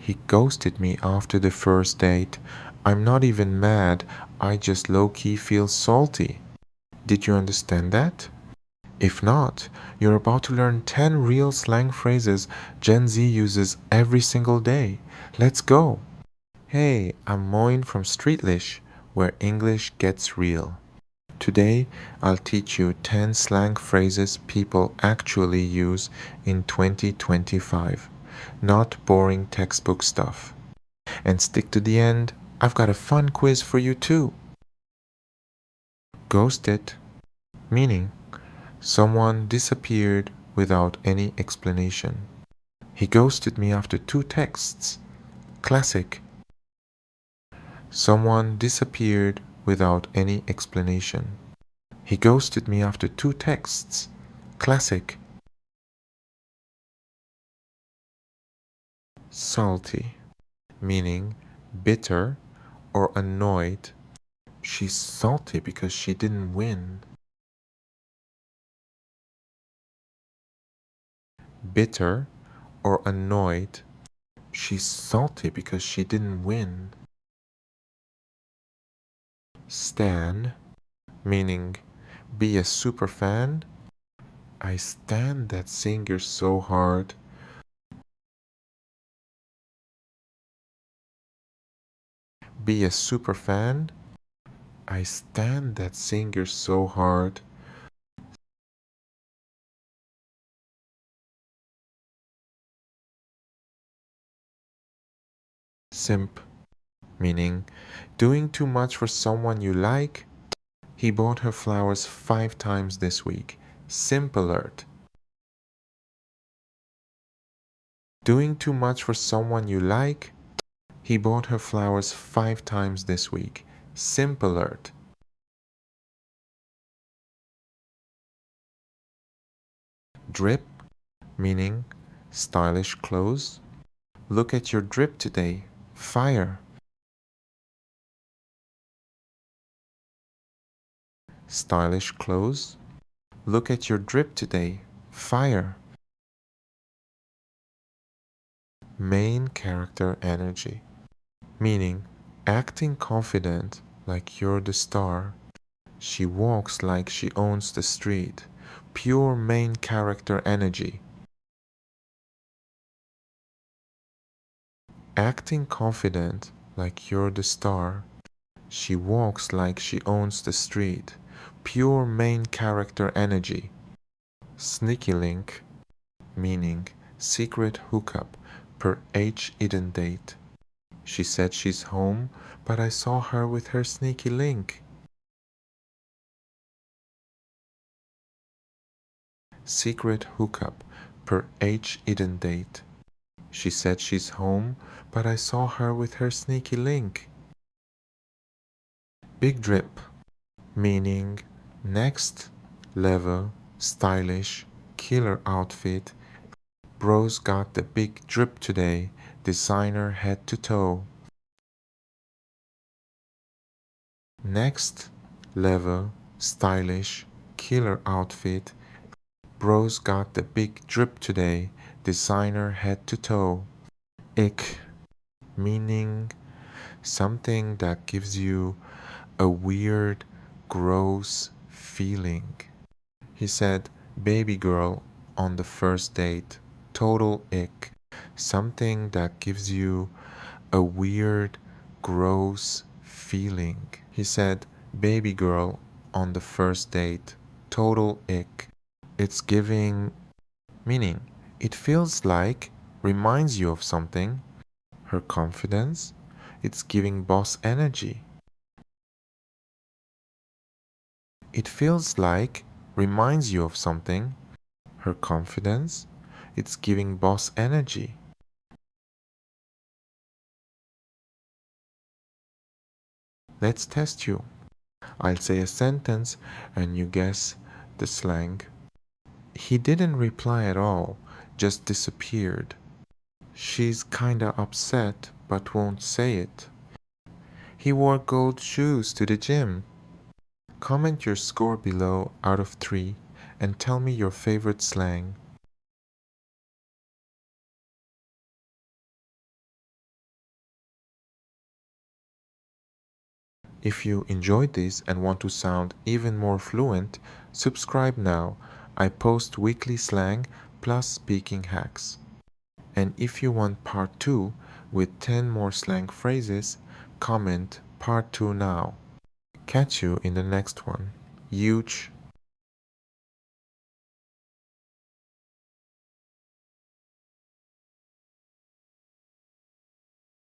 He ghosted me after the first date. I'm not even mad, I just low-key feel salty. Did you understand that? If not, you're about to learn 10 real slang phrases Gen Z uses every single day. Let's go! Hey, I'm Moin from Streetlish, where English gets real. Today, I'll teach you 10 slang phrases people actually use in 2025, not boring textbook stuff. And stick to the end, I've got a fun quiz for you too. Ghosted, meaning someone disappeared without any explanation. He ghosted me after 2 texts. Classic. Someone disappeared without any explanation. He ghosted me after 2 texts. Classic. Salty, meaning bitter or annoyed. She's salty because she didn't win. Bitter or annoyed. She's salty because she didn't win. Stan, meaning be a super fan. I stand that singer so hard. Be a super fan. I stand that singer so hard. Simp, meaning doing too much for someone you like. He bought her flowers 5 times this week. Simp alert. Doing too much for someone you like. He bought her flowers 5 times this week. Simp alert. Drip, meaning stylish clothes. Look at your drip today. Fire. Stylish clothes. Look at your drip today. Fire. Main character energy, meaning acting confident like you're the star. She walks like she owns the street. Pure main character energy. Acting confident like you're the star. She walks like she owns the street. Pure main character energy. Sneaky link, meaning secret hookup per H hidden date. She said she's home, but I saw her with her sneaky link. Secret hookup per H hidden date. She said she's home, but I saw her with her sneaky link. Big drip, meaning next level, stylish, killer outfit. Bro's got the big drip today, designer head to toe. Next level, stylish, killer outfit. Bro's got the big drip today, designer head to toe. Ick, meaning something that gives you a weird, gross feeling. He said, baby girl on the first date. Total ick. Something that gives you a weird, gross feeling. He said, baby girl on the first date. Total ick. It's giving meaning. It feels like, reminds you of something. Her confidence. It's giving boss energy. It feels like, reminds you of something. Her confidence. It's giving boss energy. Let's test you. I'll say a sentence and you guess the slang. He didn't reply at all, just disappeared. She's kinda upset but won't say it. He wore gold shoes to the gym. Comment your score below out of 3 and tell me your favorite slang. If you enjoyed this and want to sound even more fluent, subscribe now. I post weekly slang plus speaking hacks. And if you want part 2 with 10 more slang phrases, comment part 2 now. Catch you in the next one. Huge